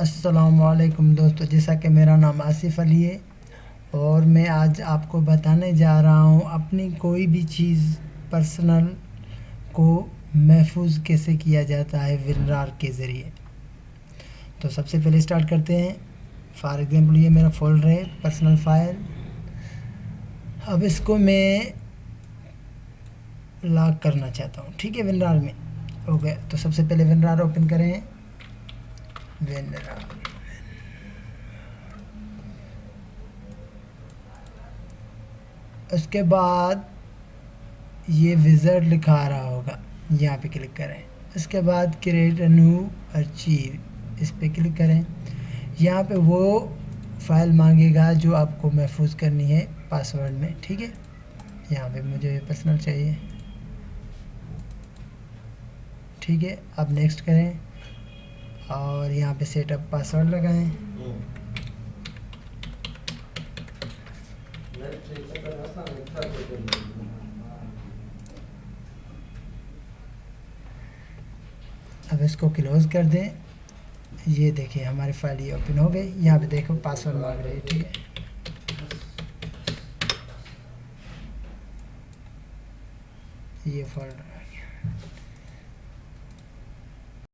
अस्सलामुअलैकुम दोस्तों, जैसा कि मेरा नाम आसिफ़ अली है और मैं आज आपको बताने जा रहा हूँ अपनी कोई भी चीज़ पर्सनल को महफूज कैसे किया जाता है विनरार के ज़रिए। तो सबसे पहले स्टार्ट करते हैं। फॉर एग्ज़ाम्पल ये मेरा फ़ोल्डर है पर्सनल फ़ाइल। अब इसको मैं लॉक करना चाहता हूँ, ठीक है, विनरार में। ओके, तो सबसे पहले विनरार ओपन करें। विनरार, उसके बाद ये विज़ार्ड लिखा आ रहा होगा, यहाँ पे क्लिक करें। उसके बाद क्रिएट अ न्यू अर्चीव, इस पे क्लिक करें। यहाँ पे वो फाइल मांगेगा जो आपको महफूज करनी है पासवर्ड में, ठीक है। यहाँ पे मुझे पर्सनल चाहिए, ठीक है। अब नेक्स्ट करें और यहाँ पे सेटअप पासवर्ड लगाएं। अब इसको क्लोज़ कर दें। ये देखिए हमारी फाइल ये ओपन हो गई। यहाँ पे देखो पासवर्ड मांग रही है, ठीक है। ये फोल्डर